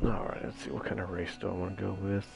Alright, let's see what kind of race do I want to go with.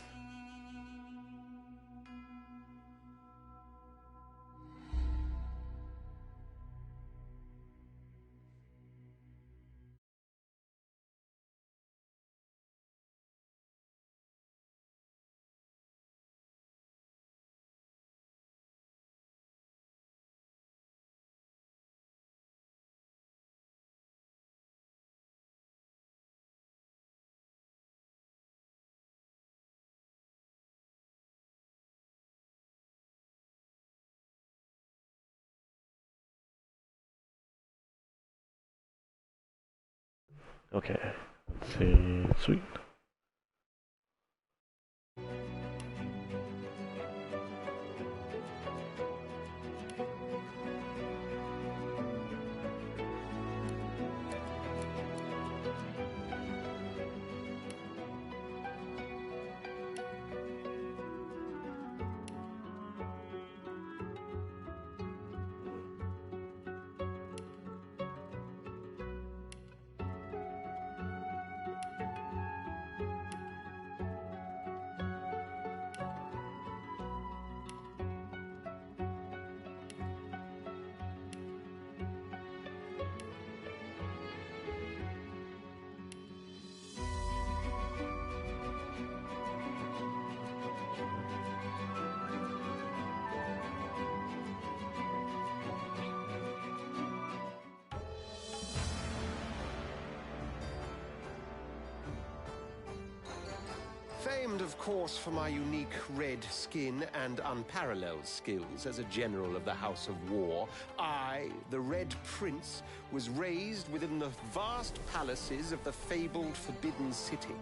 Okay, let's see. Sweet. Famed, of course, for my unique red skin and unparalleled skills as a general of the House of War, I, the Red Prince, was raised within the vast palaces of the fabled Forbidden City.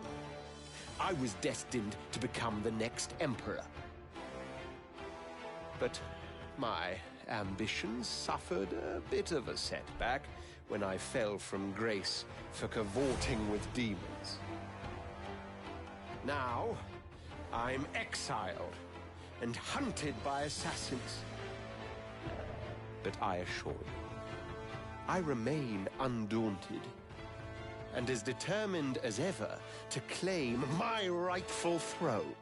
I was destined to become the next emperor. But my ambitions suffered a bit of a setback when I fell from grace for cavorting with demons. Now, I'm exiled and hunted by assassins. But I assure you, I remain undaunted and as determined as ever to claim my rightful throne.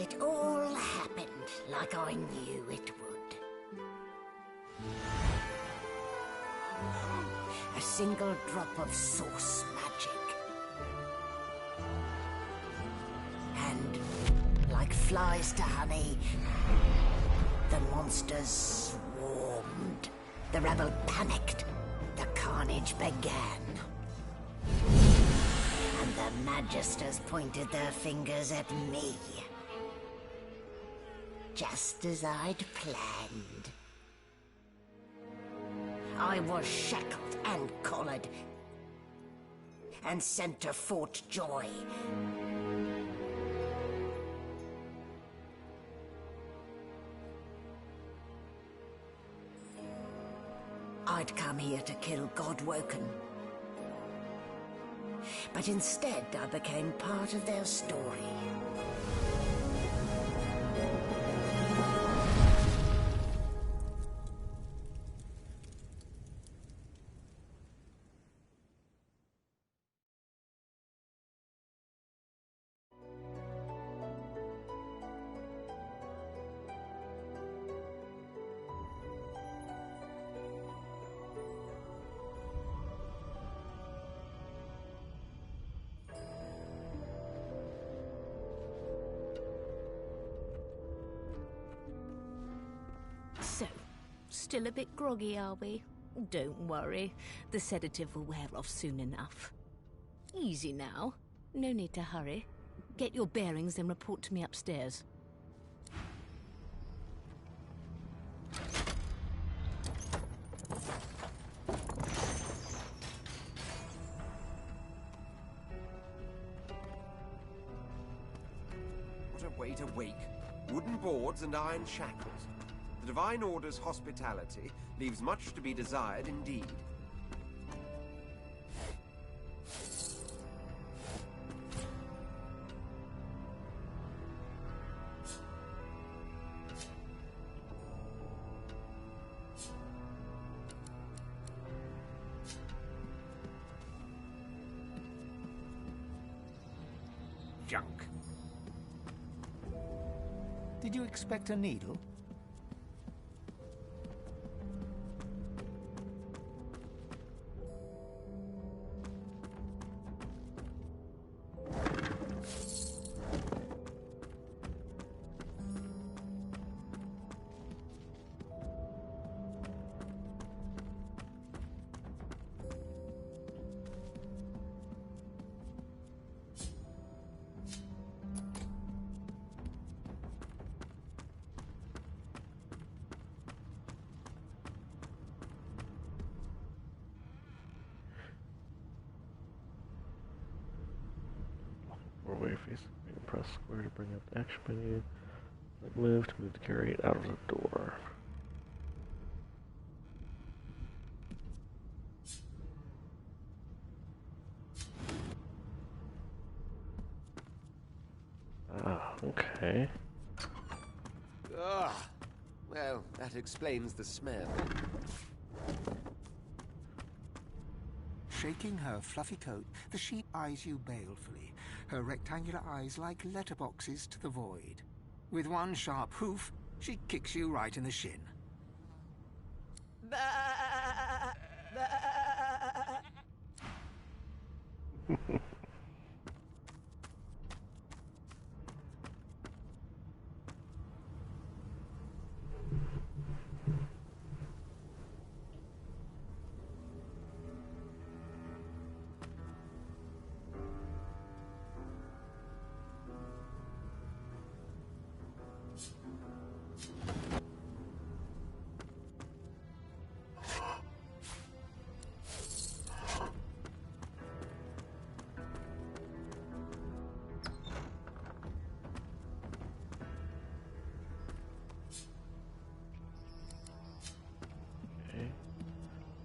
It all happened like I knew it would. A single drop of source magic. And, like flies to honey, the monsters swarmed. The rebel panicked. The carnage began. And the Magisters pointed their fingers at me. Just as I'd planned. I was shackled and collared. And sent to Fort Joy. I'd come here to kill Godwoken. But instead, I became part of their story. So, still a bit groggy, are we? Don't worry, the sedative will wear off soon enough. Easy now, no need to hurry. Get your bearings and report to me upstairs. What a way to wake. Wooden boards and iron shackles. The Divine Order's hospitality leaves much to be desired indeed. Junk. Did you expect a needle? Or wave face. Press square to bring up the action menu. Move to move the carry out of the door. Ah, okay. Ugh. Well, that explains the smell. Shaking her fluffy coat, the sheep eyes you balefully, her rectangular eyes like letterboxes to the void. With one sharp hoof, she kicks you right in the shin.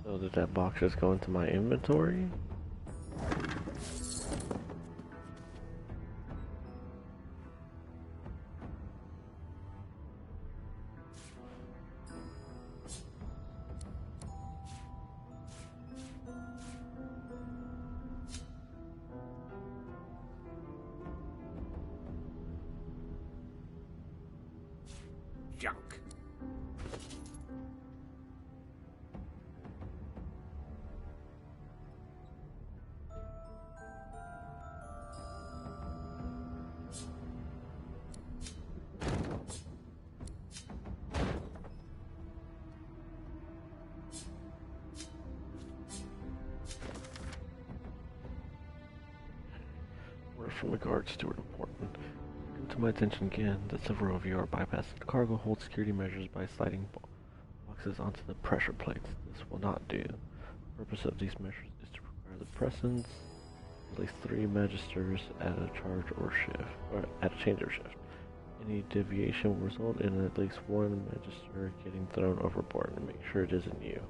So did that box just go into my inventory? junk. Word from the guard steward important. Bring to my attention again that several of you are bypassing the cargo hold security measures by sliding boxes onto the pressure plates. This will not do. The purpose of these measures is to require the presence of at least 3 magisters at a charge or shift, or at a change or shift. Any deviation will result in at least 1 magister getting thrown overboard, and make sure it isn't you.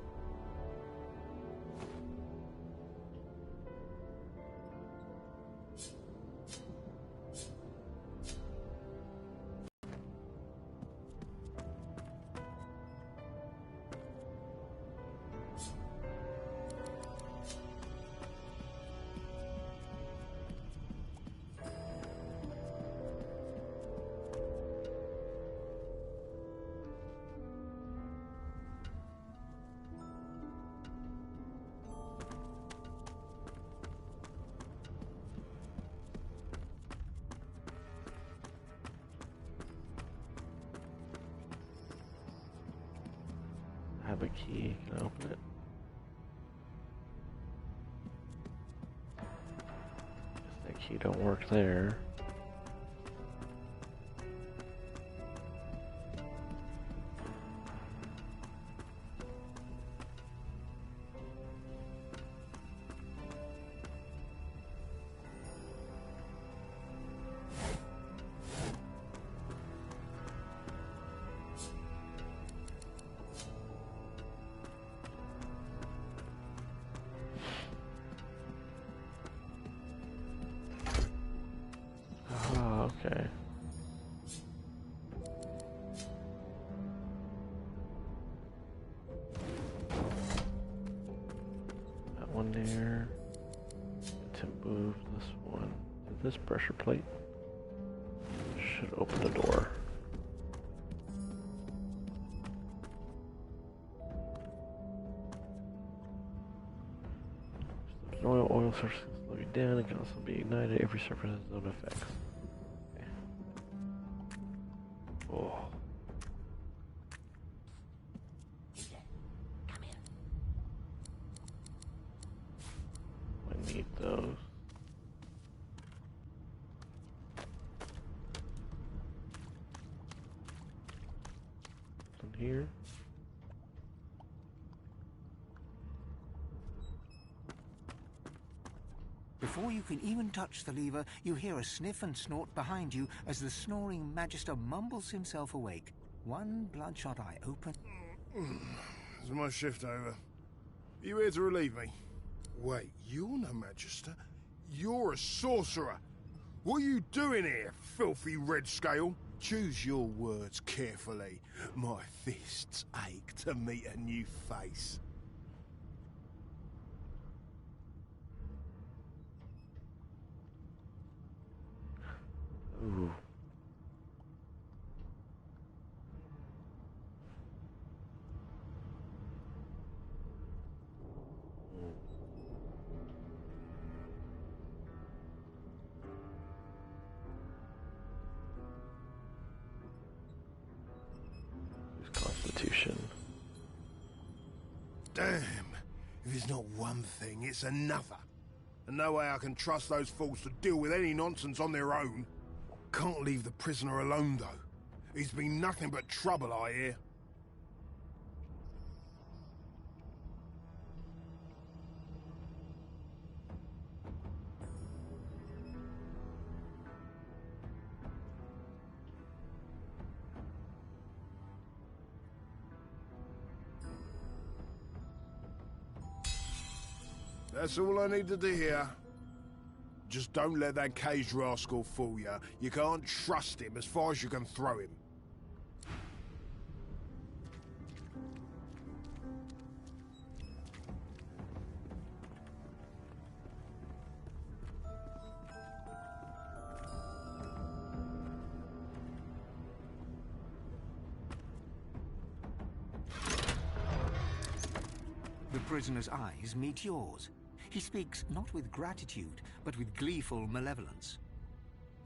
Have a key, can I open it? Guess that key don't work there. Okay. That one there. To move this one to this pressure plate. Should open the door. An oil source can slow you down. It can also be ignited. Every surface has its own effects. Oh. Come here. I need those. Something here. Before you can even touch the lever, you hear a sniff and snort behind you as the snoring Magister mumbles himself awake. One bloodshot eye open. Is my shift over? You here to relieve me? Wait, you're no Magister. You're a sorcerer. What are you doing here, filthy red scale? Choose your words carefully. My fists ache to meet a new face. Ooh. Constitution. Damn. If it's not one thing, it's another. And no way I can trust those fools to deal with any nonsense on their own. Can't leave the prisoner alone, though. He's been nothing but trouble, I hear. That's all I needed to hear. Just don't let that caged rascal fool you. You can't trust him as far as you can throw him. The prisoner's eyes meet yours. He speaks not with gratitude, but with gleeful malevolence.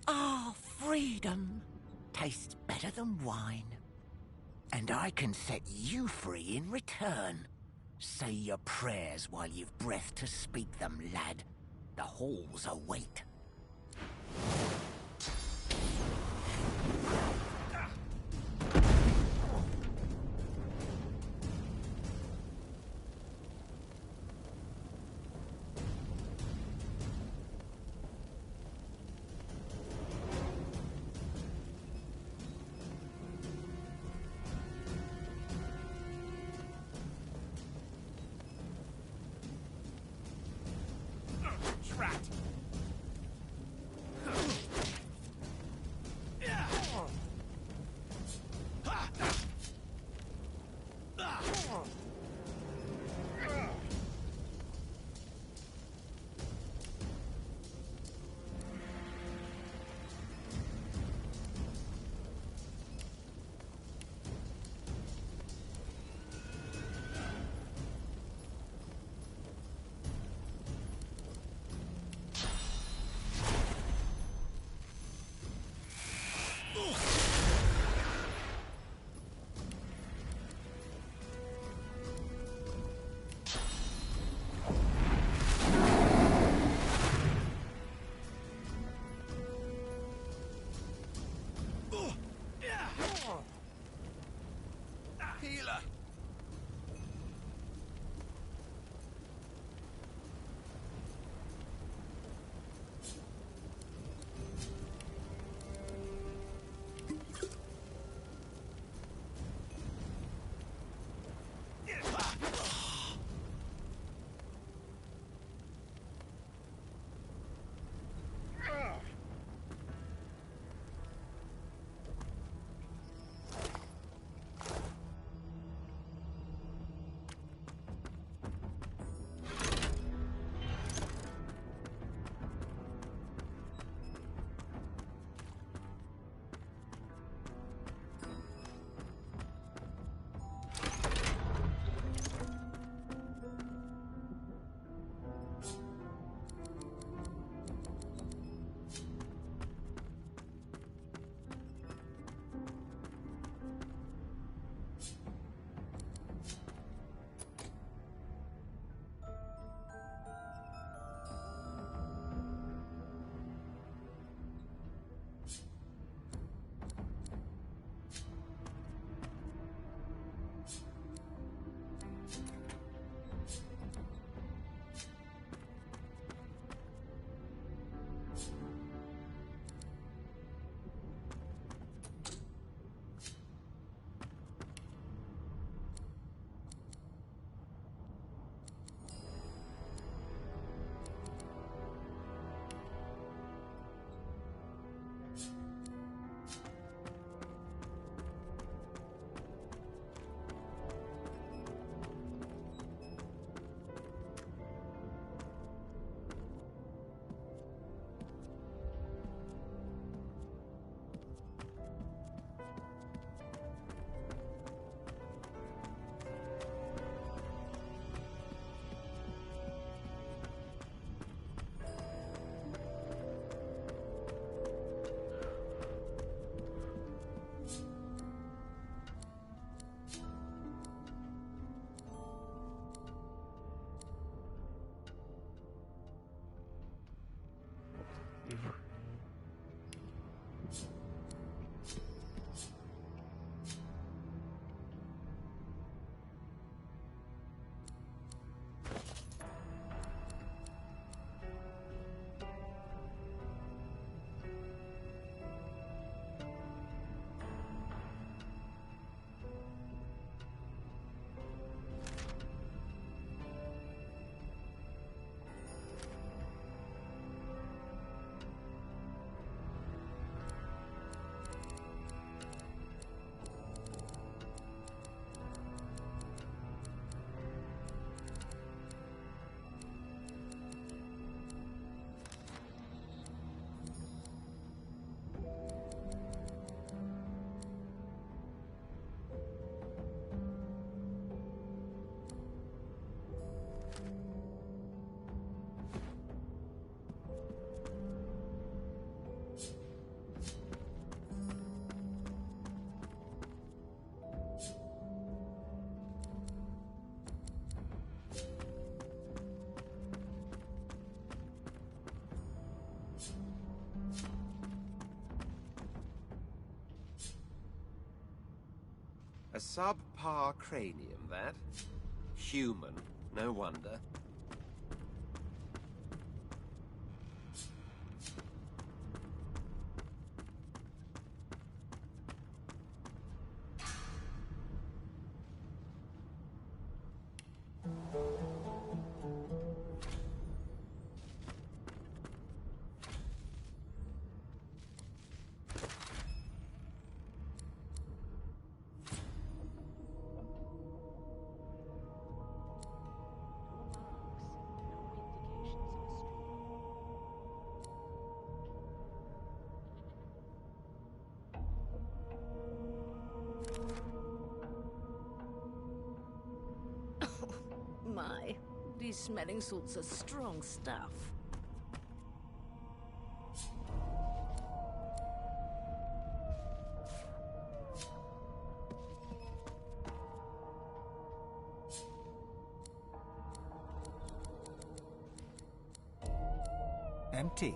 Ah, freedom tastes better than wine. And I can set you free in return. Say your prayers while you've breath to speak them, lad. The halls await. Healer! A subpar cranium, that? Human, no wonder. My, these smelling salts are strong stuff. Empty.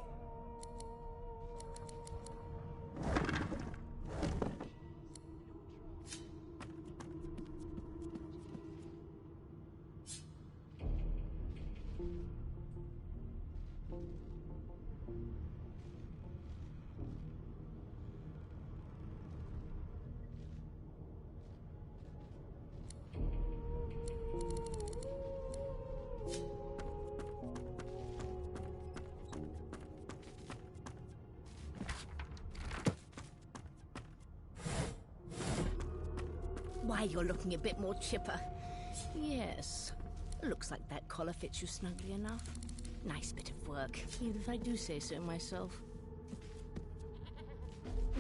Why, you're looking a bit more chipper. Yes. Looks like that collar fits you snugly enough. Nice bit of work, even if I do say so myself.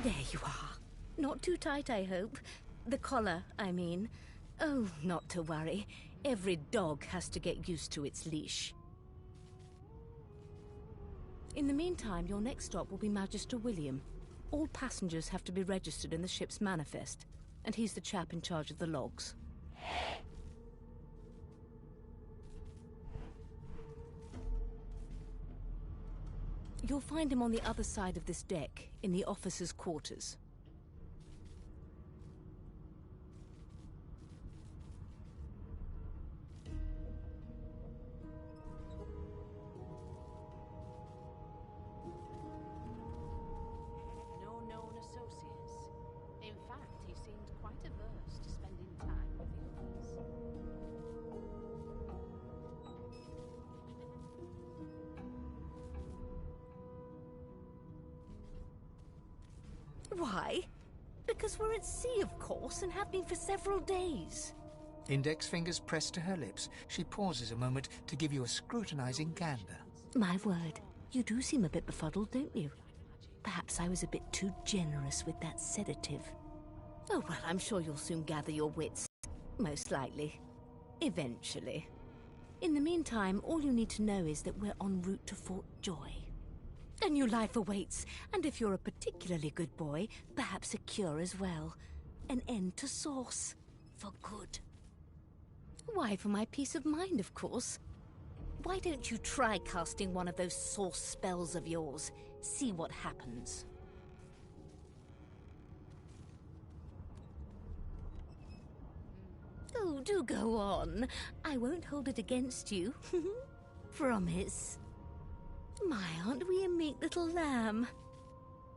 There you are. Not too tight, I hope. The collar, I mean. Oh, not to worry. Every dog has to get used to its leash. In the meantime, your next stop will be Magister William. All passengers have to be registered in the ship's manifest, and he's the chap in charge of the logs. You'll find him on the other side of this deck, in the officers' quarters. No known associates. In fact, he seemed quite averse to spending time with the others. Why? Because we're at sea, of course, and have been for several days. Index fingers pressed to her lips, she pauses a moment to give you a scrutinizing gander. My word, you do seem a bit befuddled, don't you? Perhaps I was a bit too generous with that sedative. Oh, well, I'm sure you'll soon gather your wits. Most likely. Eventually. In the meantime, all you need to know is that we're en route to Fort Joy. A new life awaits, and if you're a particularly good boy, perhaps a cure as well. An end to Sauce. For good. Why, for my peace of mind, of course. Why don't you try casting one of those Sauce spells of yours? See what happens. Oh, do go on. I won't hold it against you. Promise. My, aren't we a meek little lamb?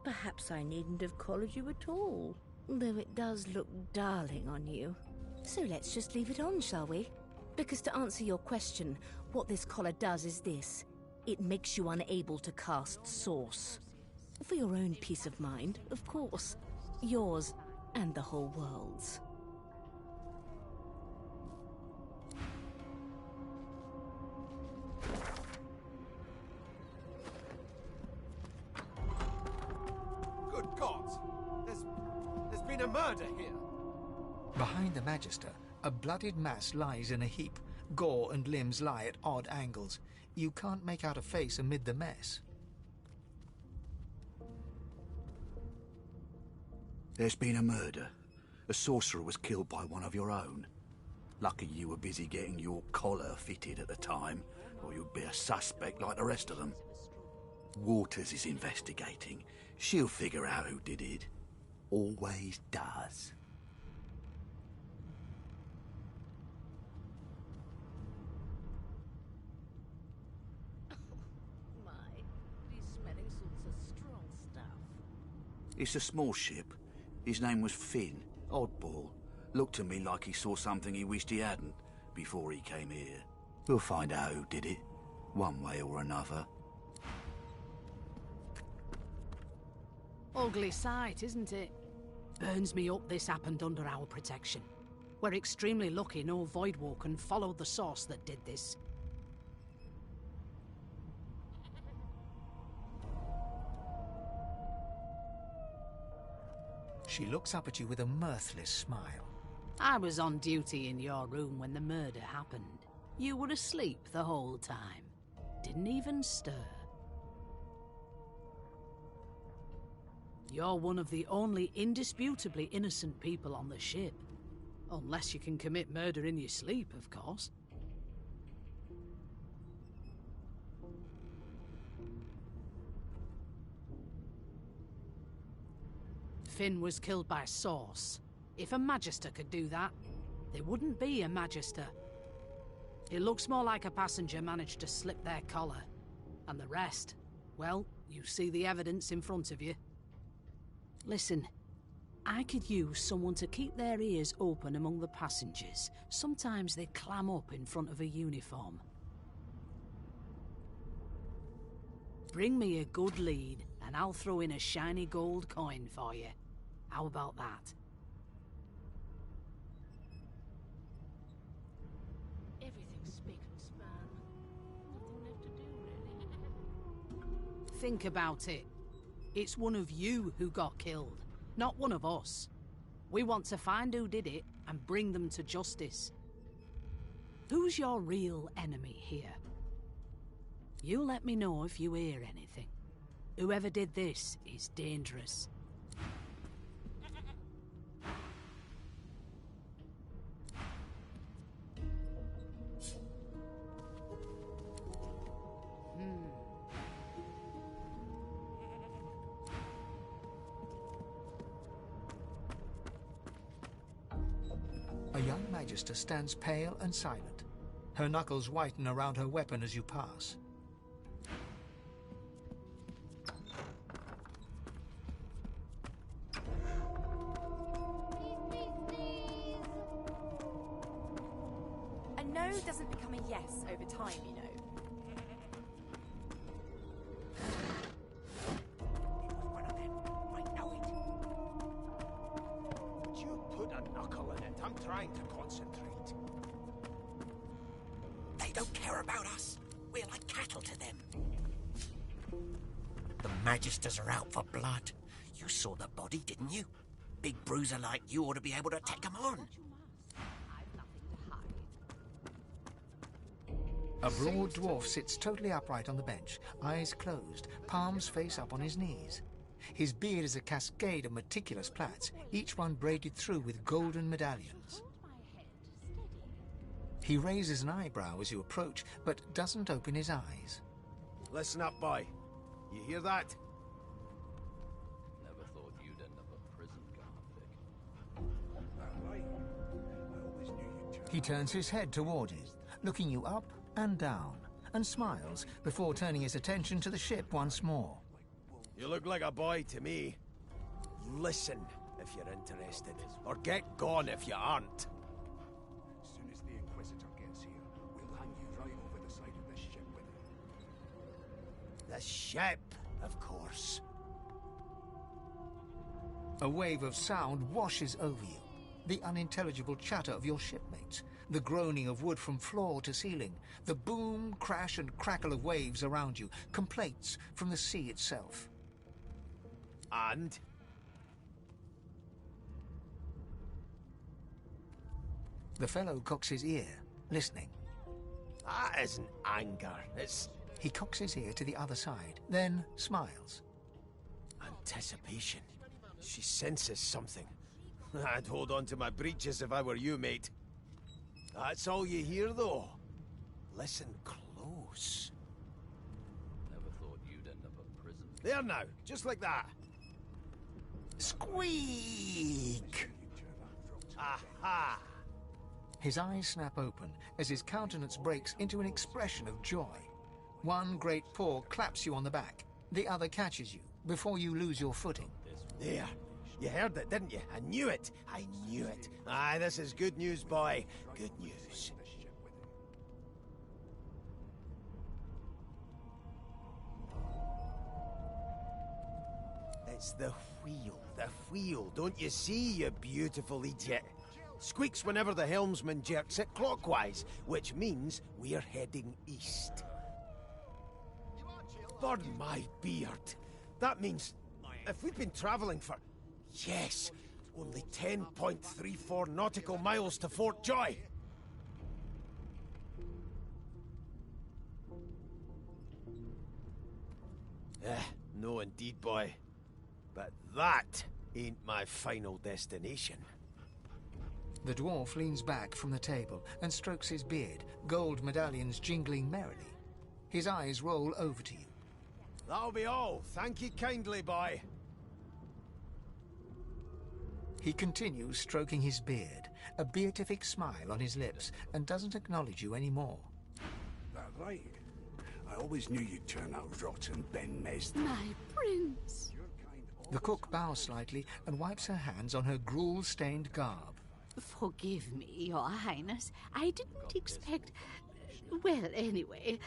Perhaps I needn't have collared you at all, though it does look darling on you. So let's just leave it on, shall we? Because to answer your question, what this collar does is this. It makes you unable to cast Sauce. For your own peace of mind, of course. Yours and the whole world's. Good God! There's been a murder here! Behind the Magister, a bloodied mass lies in a heap. Gore and limbs lie at odd angles. You can't make out a face amid the mess. There's been a murder. A sorcerer was killed by one of your own. Lucky you were busy getting your collar fitted at the time, or you'd be a suspect like the rest of them. Waters is investigating. She'll figure out who did it. Always does. It's a small ship. His name was Finn. Oddball. Looked to me like he saw something he wished he hadn't before he came here. We'll find out who did it, one way or another. Ugly sight, isn't it? Burns me up this happened under our protection. We're extremely lucky no Voidwalker followed the source that did this. She looks up at you with a mirthless smile. I was on duty in your room when the murder happened. You were asleep the whole time. Didn't even stir. You're one of the only indisputably innocent people on the ship. Unless you can commit murder in your sleep, of course. Finn was killed by Source. If a Magister could do that, there wouldn't be a Magister. It looks more like a passenger managed to slip their collar. And the rest, well, you see the evidence in front of you. Listen, I could use someone to keep their ears open among the passengers. Sometimes they clam up in front of a uniform. Bring me a good lead, and I'll throw in a shiny gold coin for you. How about that? Everything's spick and span. Nothing left to do, really. Think about it. It's one of you who got killed, not one of us. We want to find who did it and bring them to justice. Who's your real enemy here? You let me know if you hear anything. Whoever did this is dangerous. A young Magister stands pale and silent. Her knuckles whiten around her weapon as you pass. A no doesn't become a yes over time, you know. One of them. I know it. Would you put a knuckle in it? I'm trying to concentrate. They don't care about us. We're like cattle to them. The Magisters are out for blood. You saw the body, didn't you? Big bruiser like you ought to be able to take them on. I've nothing to hide. A broad dwarf sits totally upright on the bench, eyes closed, palms face up on his knees. His beard is a cascade of meticulous plaits, each one braided through with golden medallions. Hold my head steady. He raises an eyebrow as you approach, but doesn't open his eyes. Listen up, boy. You hear that? Never thought you'd end up a prison guard, Vic. He turns his head toward you, looking you up and down, and smiles before turning his attention to the ship once more. You look like a boy to me. Listen if you're interested, or get gone if you aren't. As soon as the Inquisitor gets here, we'll hang you right over the side of this ship with him. The ship, of course. A wave of sound washes over you. The unintelligible chatter of your shipmates, the groaning of wood from floor to ceiling, the boom, crash and crackle of waves around you, complaints from the sea itself. And? The fellow cocks his ear, listening. That isn't anger, it's He cocks his ear to the other side, then smiles. anticipation. She senses something. I'd hold on to my breeches if I were you, mate. That's all you hear, though. Listen close. Never thought you'd end up a prison. There now, just like that. Squeak! Aha! His eyes snap open as his countenance breaks into an expression of joy. One great paw claps you on the back. The other catches you before you lose your footing. There. You heard it, didn't you? I knew it. I knew it. Aye, this is good news, boy. Good news. It's the wheel. The wheel. Don't you see, you beautiful idiot? Squeaks whenever the helmsman jerks it clockwise, which means we're heading east. Burn my beard. That means if we've been travelling for, yes, only 10.34 nautical miles to Fort Joy. No indeed, boy. But that ain't my final destination. The dwarf leans back from the table and strokes his beard, gold medallions jingling merrily. His eyes roll over to you. That'll be all. Thank you kindly, boy. He continues stroking his beard, a beatific smile on his lips, and doesn't acknowledge you anymore. That right? I always knew you'd turn out rotten, Ben Mezd. My prince. The cook bows slightly and wipes her hands on her gruel-stained garb. Forgive me, Your Highness. I didn't expect... Well, anyway,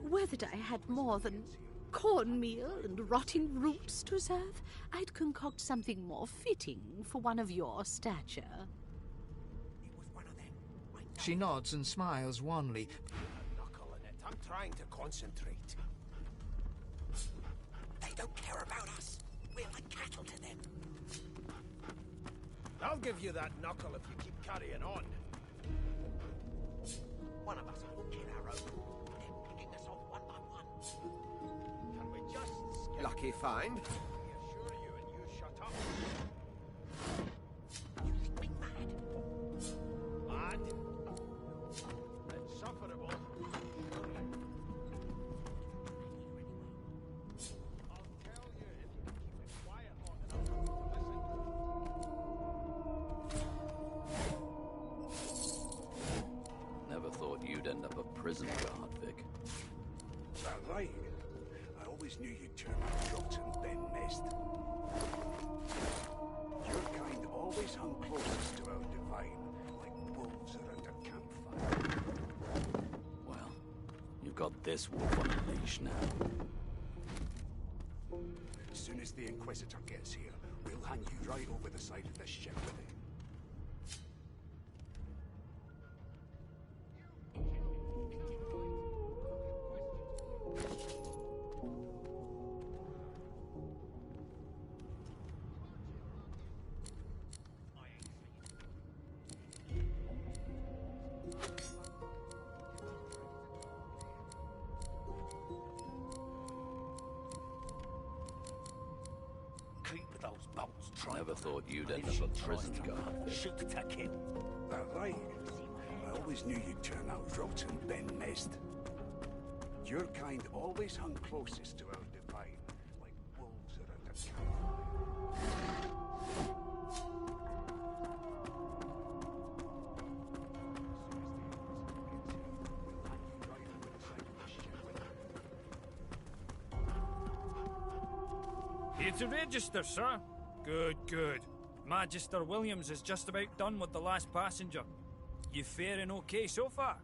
whether I had more than cornmeal and rotting roots to serve, I'd concoct something more fitting for one of your stature. She nods and smiles wanly. Knuckle in it. I'm trying to concentrate. They don't care about us. We're like cattle to them. I'll give you that knuckle if you keep carrying on. One of us will kill our own. They're picking us off one by one. Can we just skip? Lucky find. I assure you, and you shut up. You think me mad? Mad? Insufferable. I'll tell you if you can keep it quiet long enough. Never thought you'd end up a prison guard, Vic. That right? I always knew you'd turn out rotten, Ben Mezd. Your kind always hung closest to our divine, like wolves around a campfire. Well, you've got this wolf on a leash now. As soon as the Inquisitor gets here, we'll hang you right over the side of this ship with it. Keep those bolts trying. Never thought you'd end up a prison guard, Vic. Shoot to kill. That right? I always knew you'd turn out rotten, Ben Mezd. Your kind always hung closest to our divine, like wolves around a campfire. Here to register, sir. Good, good. Magister Williams is just about done with the last passenger. You faring okay so far?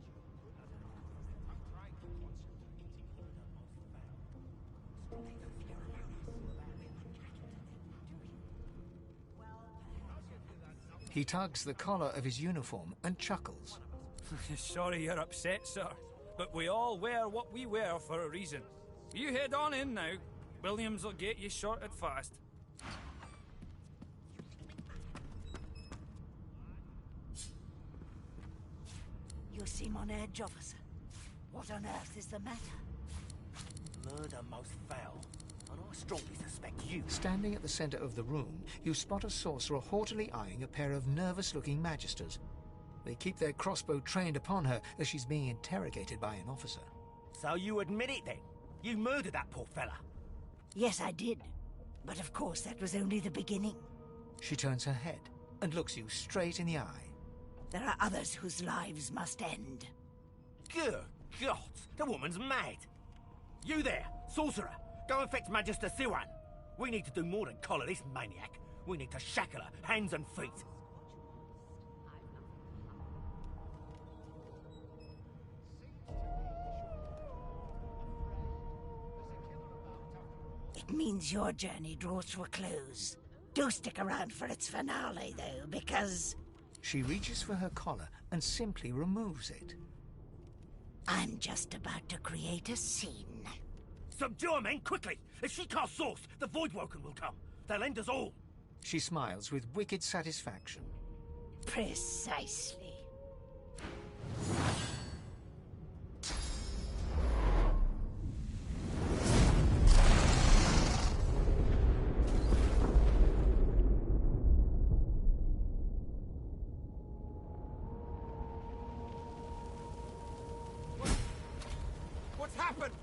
He tugs the collar of his uniform and chuckles. Sorry you're upset, sir, but we all wear what we wear for a reason. You head on in now. Williams will get you sorted fast. You seem on edge, officer. What on earth is the matter? Murder most foul, and I strongly suspect you. Standing at the center of the room, you spot a sorcerer haughtily eyeing a pair of nervous-looking magisters. They keep their crossbow trained upon her as she's being interrogated by an officer. So you admit it then? You murdered that poor fella? Yes, I did. But of course, that was only the beginning. She turns her head and looks you straight in the eye. There are others whose lives must end. Good God, the woman's mad. You there, sorcerer, go and fetch Magister Siwan. We need to do more than collar this maniac. We need to shackle her, hands and feet. It means your journey draws to a close. Do stick around for its finale, though, because... She reaches for her collar and simply removes it. I'm just about to create a scene. Subdue her, men, quickly! If she casts Source, the Voidwoken will come. They'll end us all. She smiles with wicked satisfaction. Precisely. What's happened?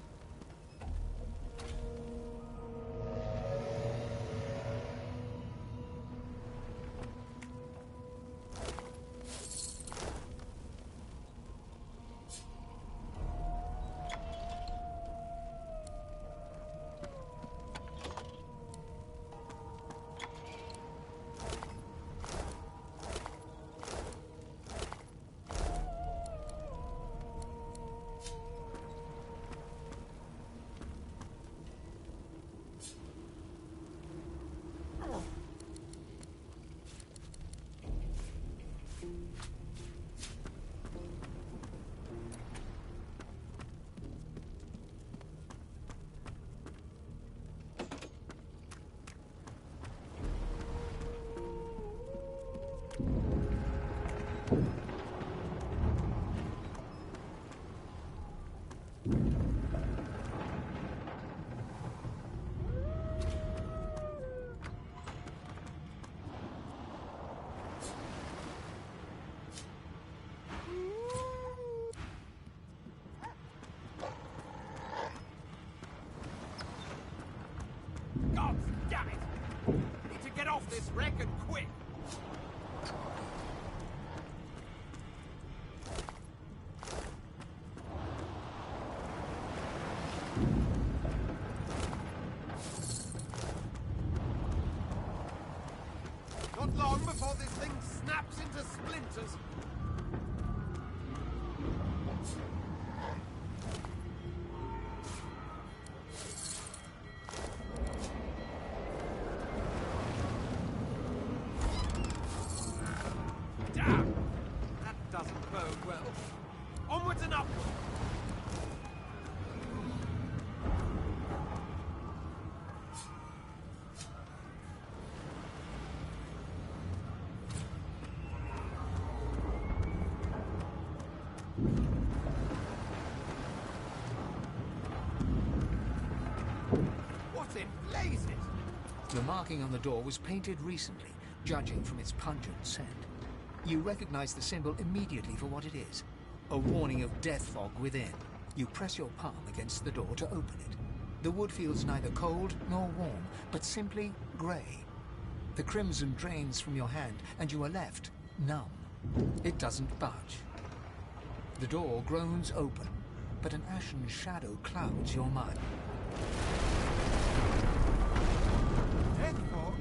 God damn it! Need to get off this wreck and quick! Not long before this thing snaps into splinters. Damn! That doesn't bode well. Onwards and upwards! What in blazes? The marking on the door was painted recently, judging from its pungent scent. You recognize the symbol immediately for what it is. A warning of death fog within. You press your palm against the door to open it. The wood feels neither cold nor warm, but simply grey. The crimson drains from your hand, and you are left numb. It doesn't budge. The door groans open, but an ashen shadow clouds your mind. Death fog?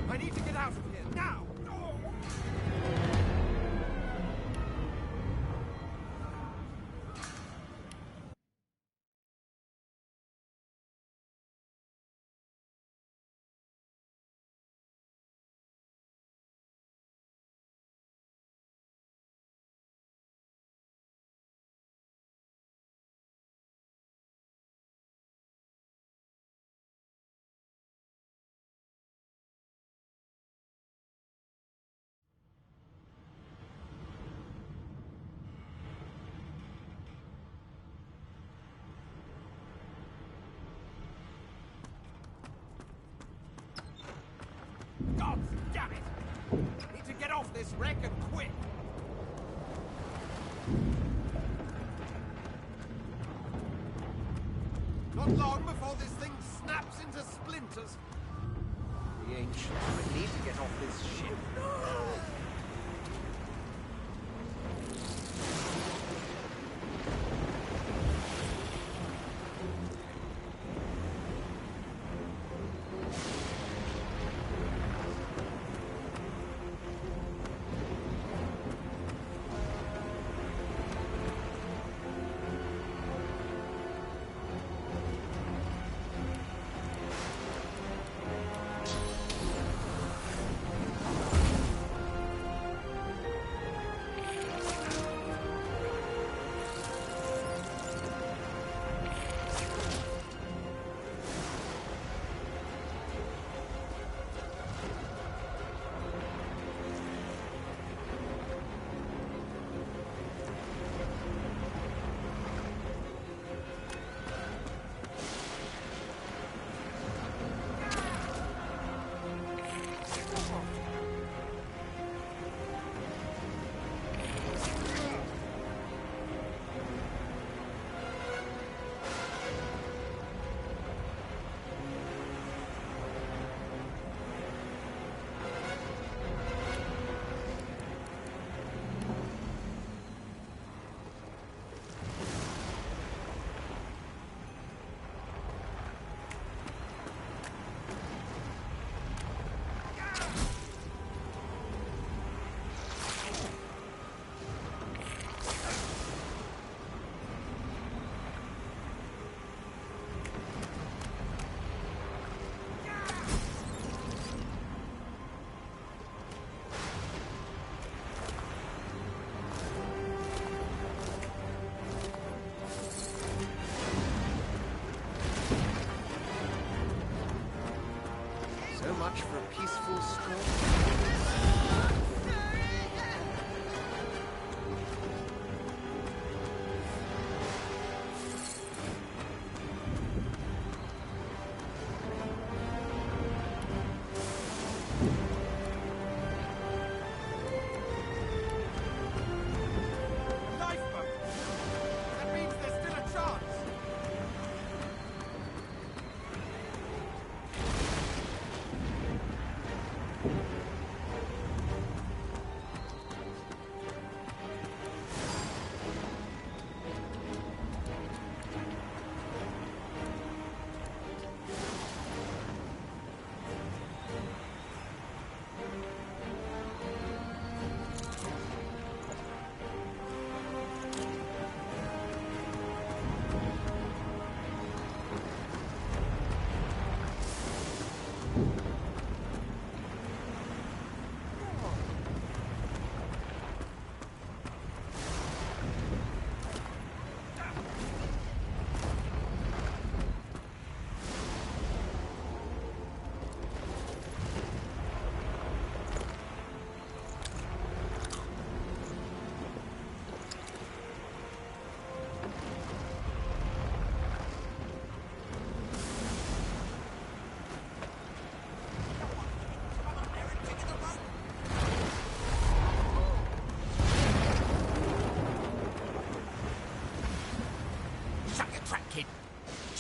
I need to get out of here, now! God damn it! Need to get off this wreck and quick! Not long before this thing snaps into splinters. The ancients might need to get off this ship.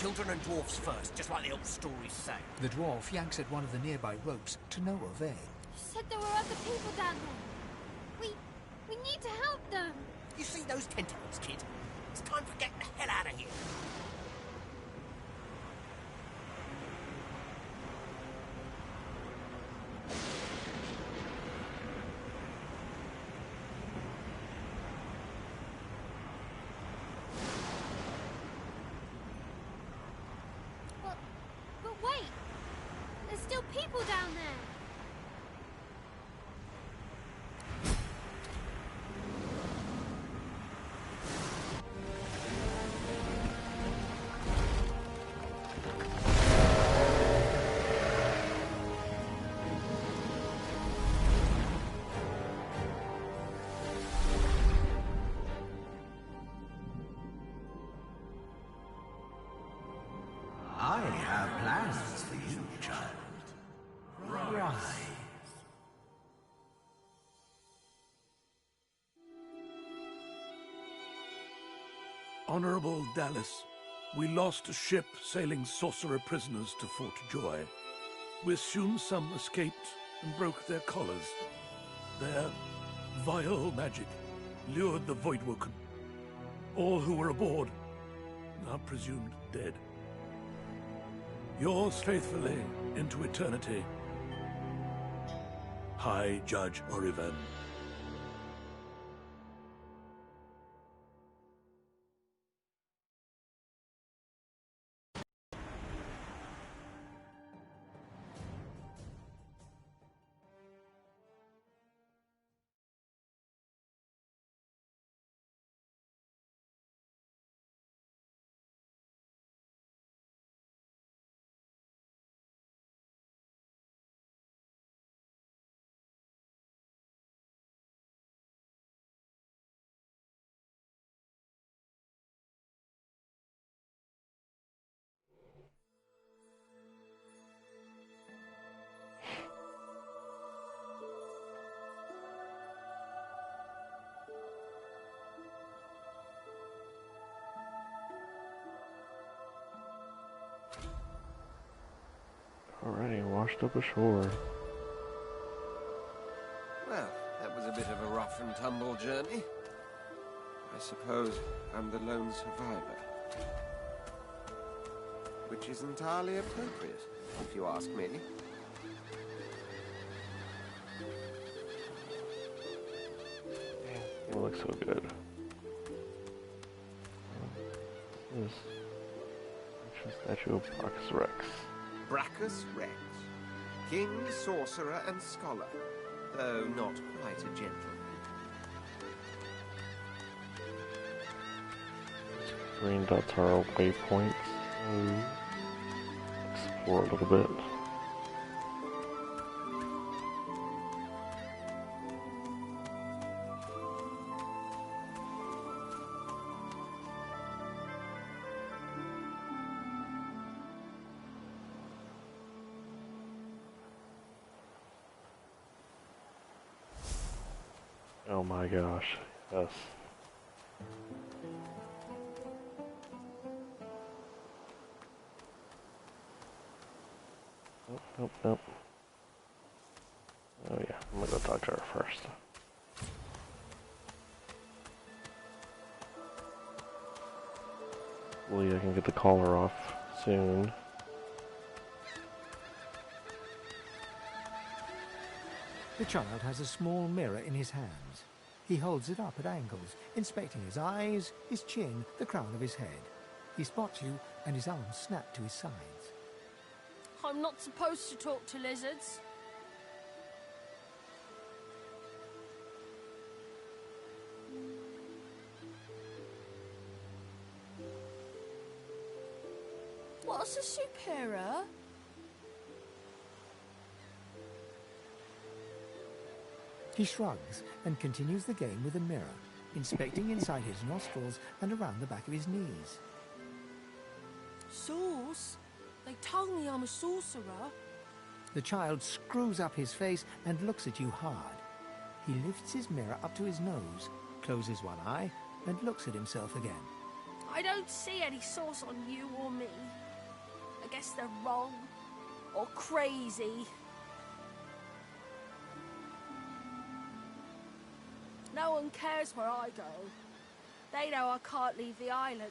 children and dwarfs first, just like the old stories say. The dwarf yanks at one of the nearby ropes to no avail. You said there were other people down there. We need to help them. You see those tentacles, kid? It's time for getting the hell out of here. But wait! There's still people down there. I have plans for you, child. Rise. Honorable Dallas, we lost a ship sailing sorcerer prisoners to Fort Joy. We assume some escaped and broke their collars. Their vile magic lured the Voidwoken. All who were aboard are presumed dead. Yours faithfully into eternity, High Judge Orivan. Alrighty, washed up ashore. Well, that was a bit of a rough and tumble journey. I suppose I'm the lone survivor. Which is entirely appropriate, if you ask me. It looks so good. This is statue of Brachus Rex. Brachus Rex, king, sorcerer, and scholar, though not quite a gentleman. Green dots are our waypoints. Explore a little bit. Oh my gosh, yes. Nope. Oh yeah, I'm gonna go talk to her first. Hopefully I can get the collar off soon. The child has a small mirror in his hands. He holds it up at angles, inspecting his eyes, his chin, the crown of his head. He spots you, and his arms snap to his sides. I'm not supposed to talk to lizards. What's a superior? He shrugs and continues the game with a mirror, inspecting inside his nostrils and around the back of his knees. Sauce? They told me I'm a sorcerer. The child screws up his face and looks at you hard. He lifts his mirror up to his nose, closes one eye, and looks at himself again. I don't see any source on you or me. I guess they're wrong. Or crazy. No one cares where I go. They know I can't leave the island.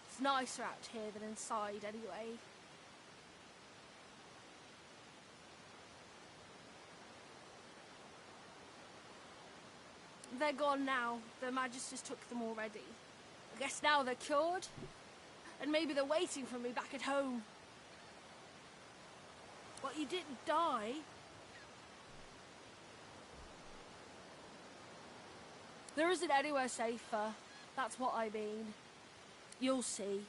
It's nicer out here than inside, anyway. They're gone now. The Magisters took them already. I guess now they're cured. And maybe they're waiting for me back at home. But you didn't die. There isn't anywhere safer. That's what I mean. You'll see.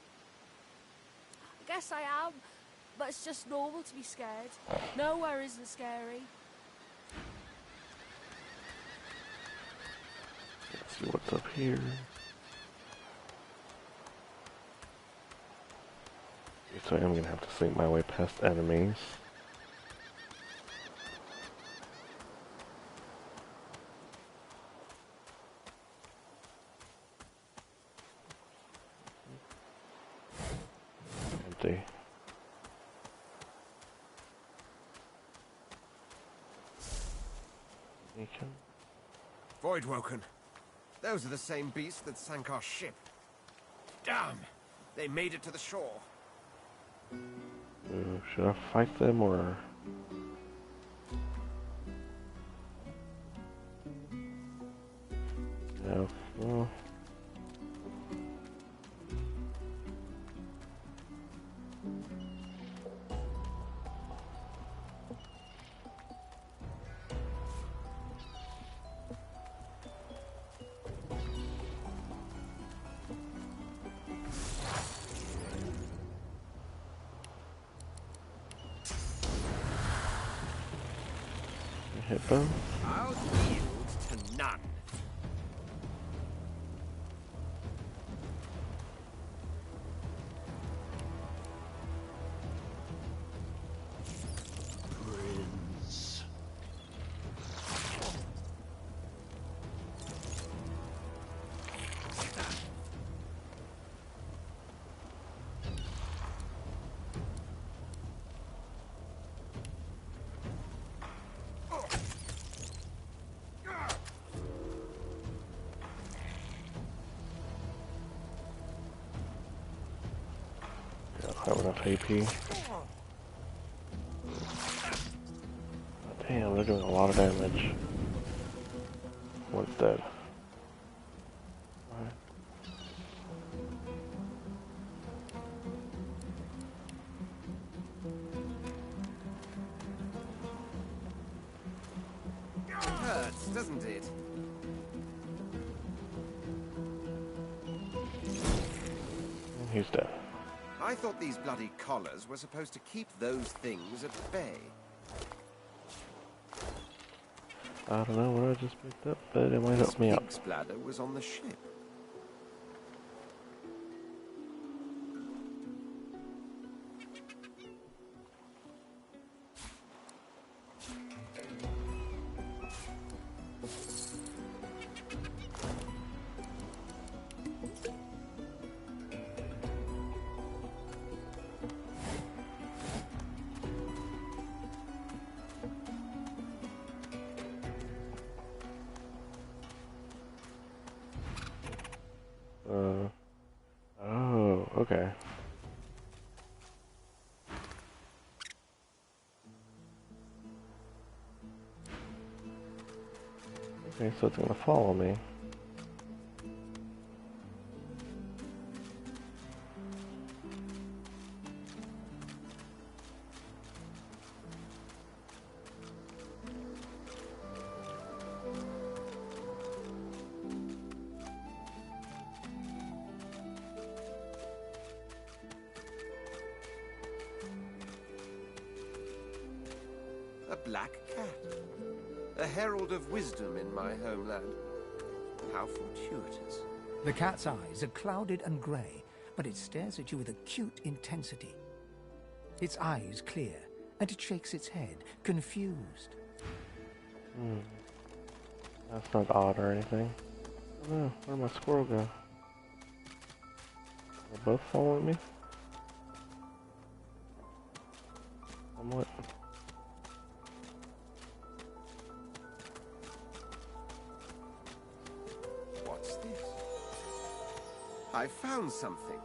I guess I am, but it's just normal to be scared. Nowhere isn't scary. Let's see what's up here. So I am gonna have to sneak my way past enemies. Empty. Voidwoken. Those are the same beasts that sank our ship. Damn! They made it to the shore. Should I fight them or... No. Well... Hit them. I'll yield to none. Prince. I have enough AP. Damn, they're doing a lot of damage. One's dead. Alright. Hurts, doesn't it? He's dead. I thought these bloody collars were supposed to keep those things at bay. I don't know what I just picked up, but it might help me out. Pig's bladder was on the ship. Oh, okay. Okay, so it's gonna follow me. A black cat. A herald of wisdom in my homeland. How fortuitous. The cat's eyes are clouded and grey, but it stares at you with acute intensity. Its eyes clear, and it shakes its head, confused. That's not odd or anything. Oh no, where'd my squirrel go? Both following me? Somewhat. What's this? I found something.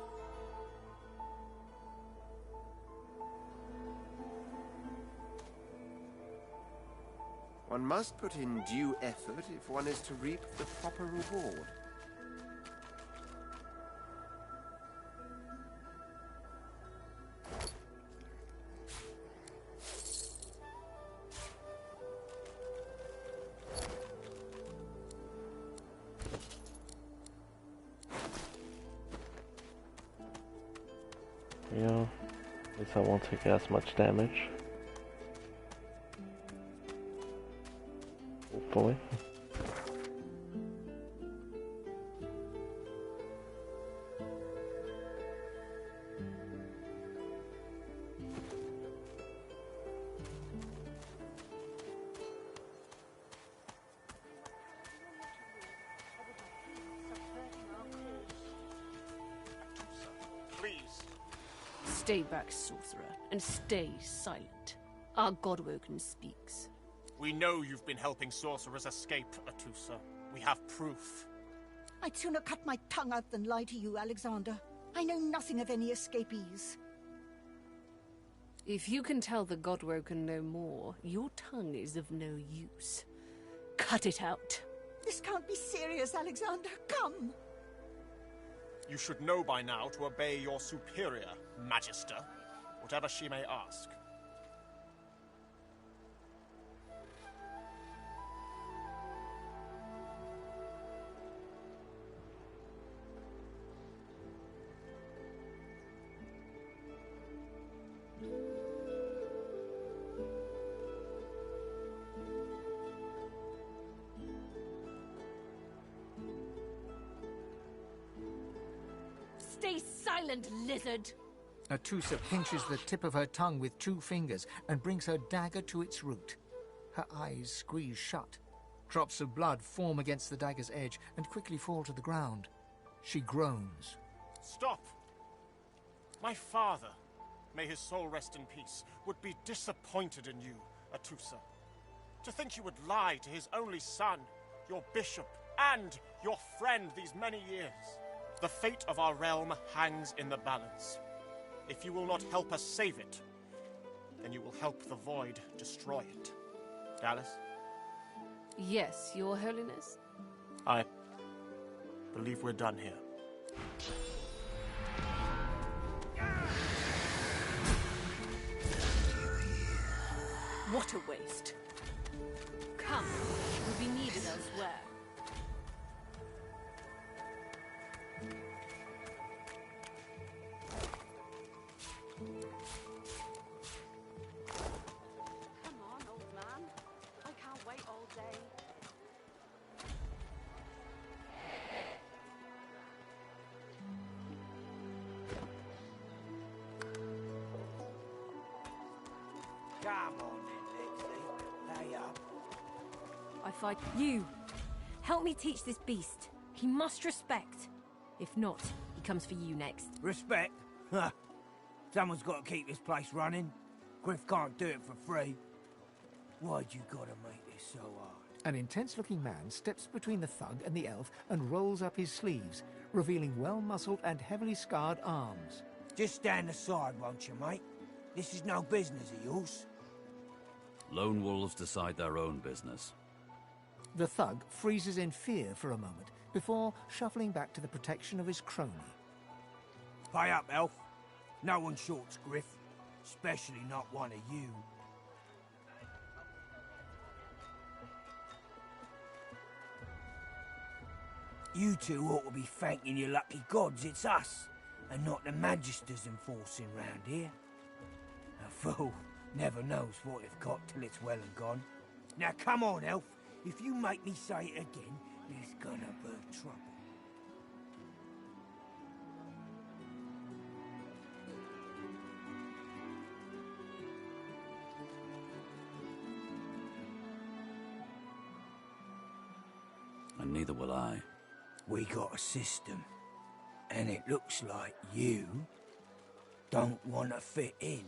One must put in due effort if one is to reap the proper reward. Yeah, at least I won't take as much damage. Hopefully. Stay back, sorcerer, and stay silent. Our Godwoken speaks. We know you've been helping sorcerers escape, Atusa. We have proof. I'd sooner cut my tongue out than lie to you, Alexander. I know nothing of any escapees. If you can tell the Godwoken no more, your tongue is of no use. Cut it out. This can't be serious, Alexander. Come! You should know by now to obey your superior, Magister, whatever she may ask. Stay silent, lizard! Atusa pinches the tip of her tongue with 2 fingers and brings her dagger to its root. Her eyes squeeze shut. Drops of blood form against the dagger's edge and quickly fall to the ground. She groans. Stop! My father, may his soul rest in peace, would be disappointed in you, Atusa. To think you would lie to his only son, your bishop, and your friend these many years. The fate of our realm hangs in the balance. If you will not help us save it, then you will help the Void destroy it. Dallas? Yes, Your Holiness? I believe we're done here. What a waste. Come, we'll be needed elsewhere. Come on, old man. I can't wait all day. Come on then, Lexi. Lay up. I fight you. Help me teach this beast. He must respect. If not, he comes for you next. Respect? Huh. Someone's got to keep this place running. Griff can't do it for free. Why'd you gotta make this so hard? An intense-looking man steps between the thug and the elf and rolls up his sleeves, revealing well-muscled and heavily scarred arms. Just stand aside, won't you, mate? This is no business of yours. Lone wolves decide their own business. The thug freezes in fear for a moment before shuffling back to the protection of his crony. Pay up, elf. No one shorts Griff, especially not one of you. You two ought to be thanking your lucky gods it's us, and not the Magisters enforcing round here. A fool never knows what they've got till it's well and gone. Now come on, elf. If you make me say it again, there's gonna be trouble. And neither will I. We got a system. And it looks like you don't want to fit in.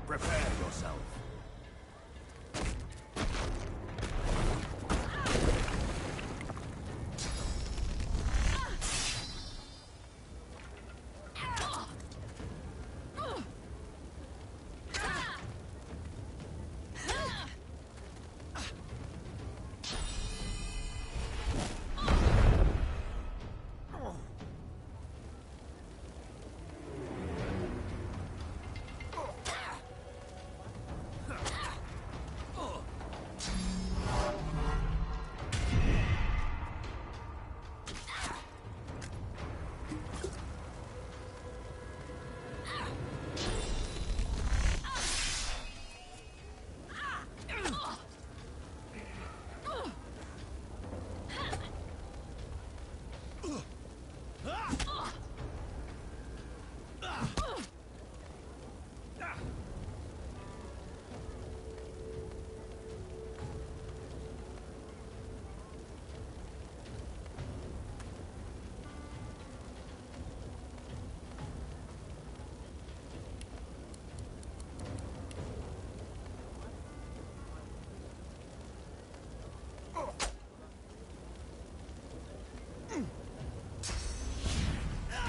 Prepare yourself.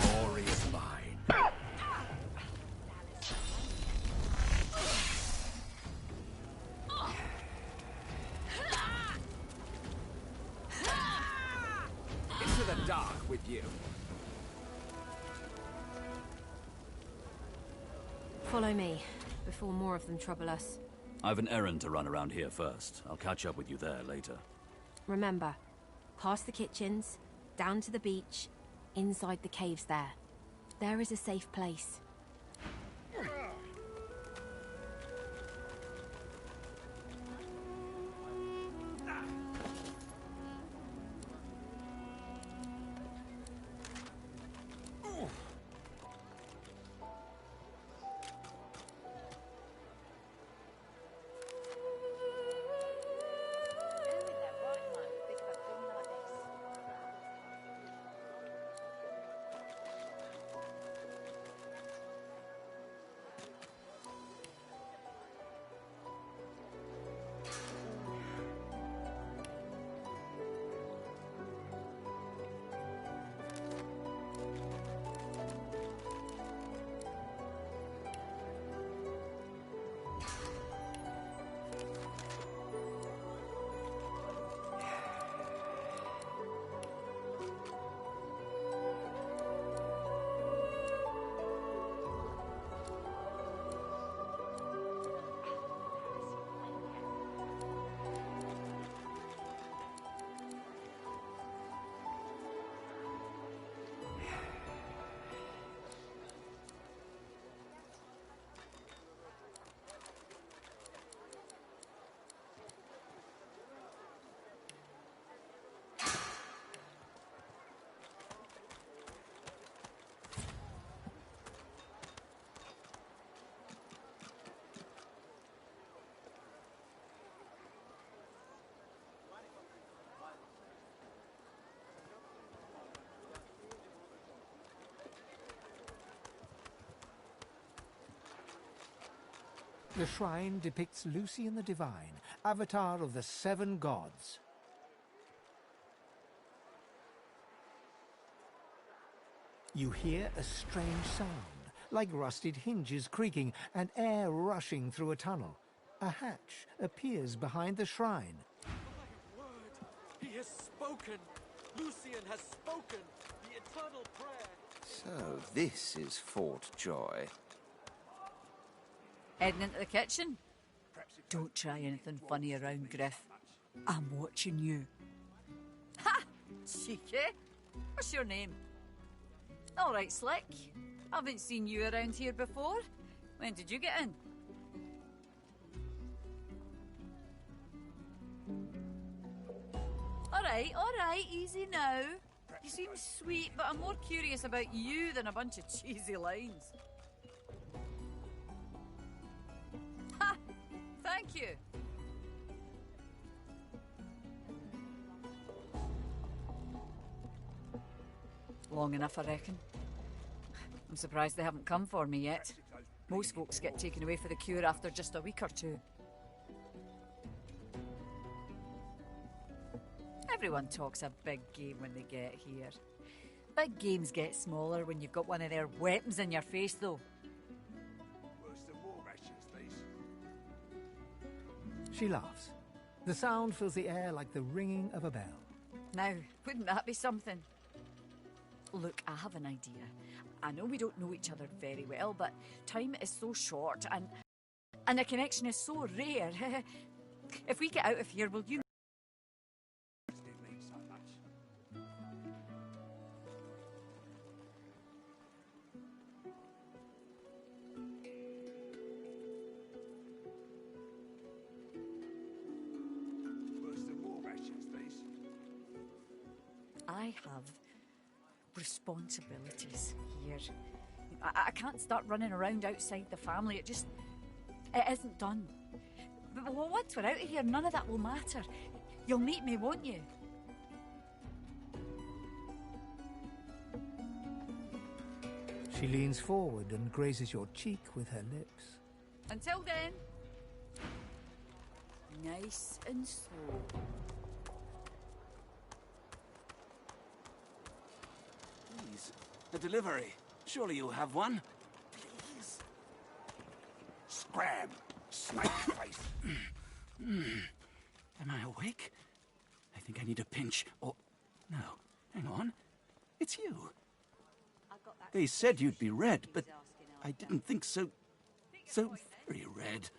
Glory is mine. Into the dark with you. Follow me, before more of them trouble us. I've an errand to run around here first. I'll catch up with you there later. Remember, past the kitchens, down to the beach, inside the caves there. There is a safe place. The shrine depicts Lucian the Divine, avatar of the 7 gods. You hear a strange sound, like rusted hinges creaking and air rushing through a tunnel. A hatch appears behind the shrine. My word! He has spoken! Lucian has spoken! The eternal prayer! So, this is Fort Joy. Heading into the kitchen? Perhaps Don't try anything funny around, Griff. I'm watching you. Ha! Cheeky. What's your name? All right, Slick. Haven't seen you around here before. When did you get in? All right, easy now. You seem sweet, but I'm more curious about you than a bunch of cheesy lines. Ha! Thank you. Long enough, I reckon. I'm surprised they haven't come for me yet. Most folks get taken away for the cure after just a week or two. Everyone talks a big game when they get here. Big games get smaller when you've got one of their weapons in your face, though. She laughs. The sound fills the air like the ringing of a bell. Now, wouldn't that be something? Look, I have an idea. I know we don't know each other very well, but time is so short and a connection is so rare. If we get out of here, will you... I have responsibilities here. I can't start running around outside the family. It isn't done. But once we're out of here, none of that will matter. You'll meet me, won't you? She leans forward and grazes your cheek with her lips. Until then, nice and slow. Please, a delivery. Surely you have one. Please. Scram, snake face. Am I awake? I think I need a pinch. Or no, hang on. It's you. They said you'd be red, but I didn't think so very red.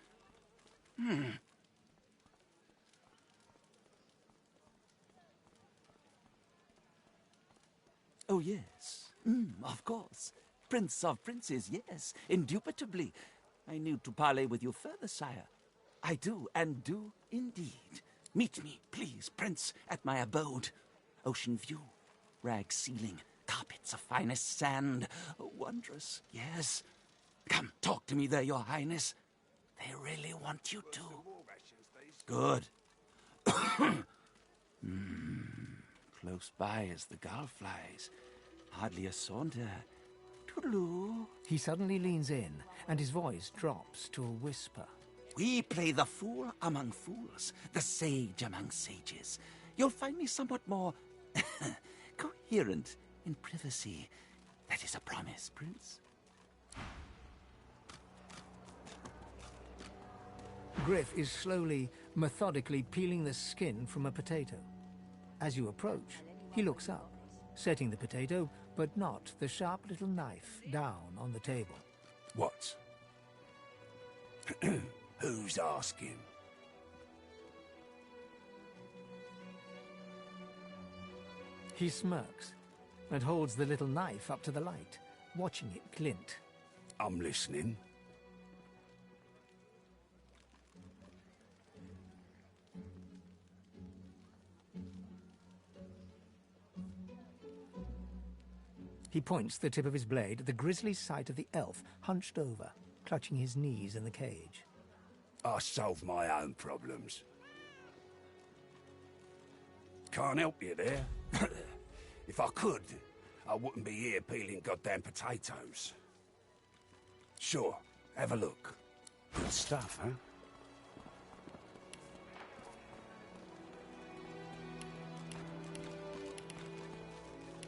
Oh, yes. Of course. Prince of princes, yes. Indubitably. I need to parley with you further, sire. I do, and do indeed. Meet me, please, Prince, at my abode. Ocean view, rag ceiling, carpets of finest sand. Wondrous, yes. Come, talk to me there, your highness. They really want you to. Good. Close by as the gull flies. Hardly a saunter. Toodaloo. He suddenly leans in, and his voice drops to a whisper. We play the fool among fools, the sage among sages. You'll find me somewhat more coherent in privacy. That is a promise, Prince. Griff is slowly, methodically peeling the skin from a potato. As you approach, he looks up, setting the potato, but not the sharp little knife, down on the table. What? Who's asking? He smirks and holds the little knife up to the light, watching it glint. I'm listening. He points the tip of his blade at the grisly sight of the elf hunched over, clutching his knees in the cage. I solve my own problems. Can't help you there. If I could, I wouldn't be here peeling goddamn potatoes. Sure, have a look. Good stuff, huh?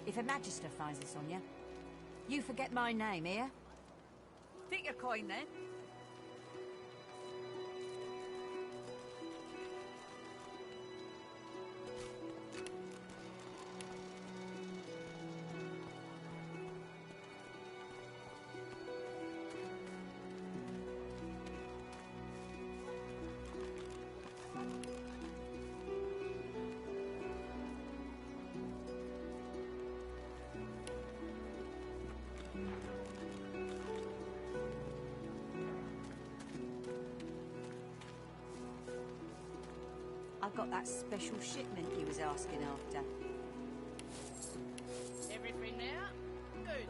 If a magister finds this on you, you forget my name, here? Take your coin, then. I got that special shipment he was asking after. Everything there? Good.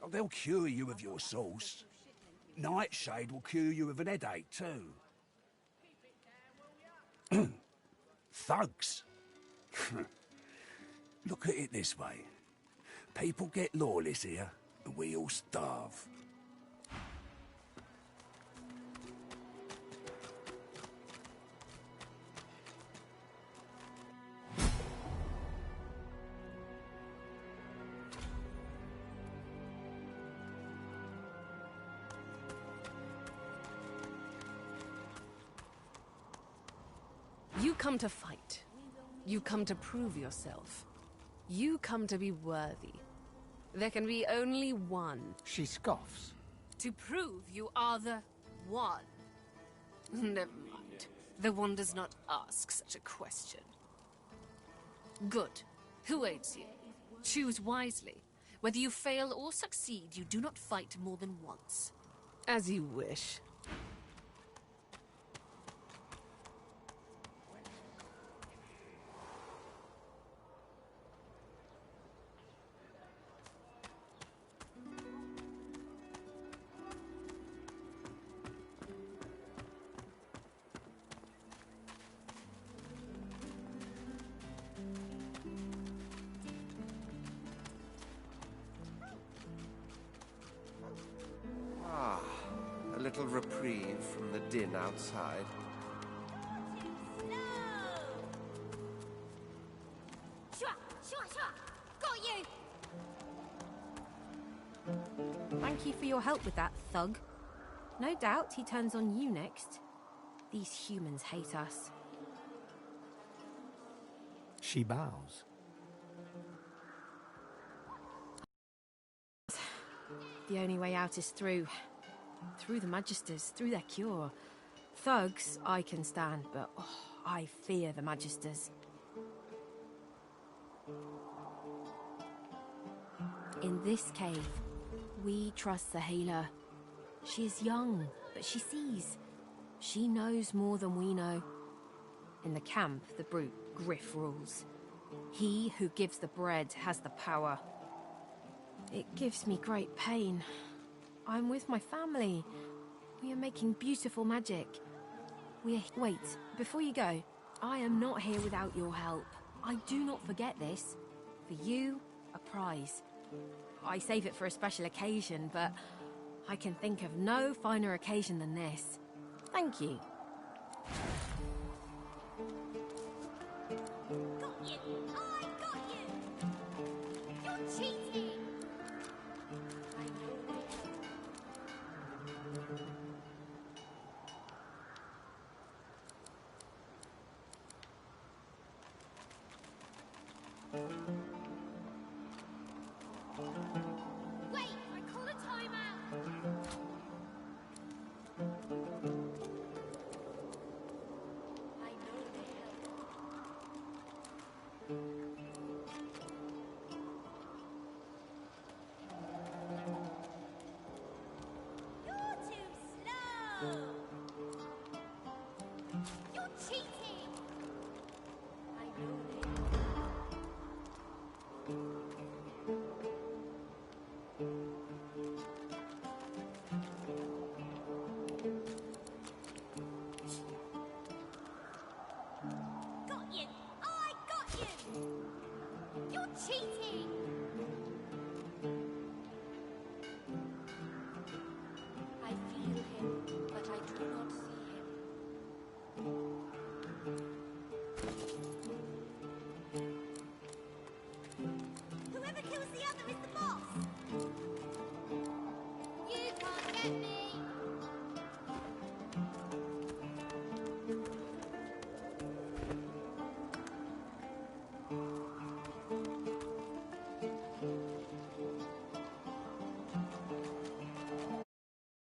Oh, they'll cure you of your sauce. Nightshade will cure you of an headache, too. Thugs. Look at it this way. People get lawless here, and we all starve. You come to fight. You come to prove yourself. You come to be worthy. There can be only one. She scoffs. To prove you are the one. Never mind. The one does not ask such a question. Good. Who aids you? Choose wisely. Whether you fail or succeed, you do not fight more than once. As you wish. Ah, a little reprieve from the din outside. Shua! Shua! Shua! Got you! Thank you for your help with that, thug. No doubt he turns on you next. These humans hate us. She bows. The only way out is through. Through the Magisters, through their cure. Thugs, I can stand, but I fear the Magisters. In this cave, we trust the healer. She is young, but she sees. She knows more than we know. In the camp, the brute Griff rules. He who gives the bread has the power. It gives me great pain. I'm with my family. We are making beautiful magic. Wait, before you go, I am not here without your help. I do not forget this. For you, a prize. I save it for a special occasion, but I can think of no finer occasion than this. Thank you. Got you! I got you! You're cheating!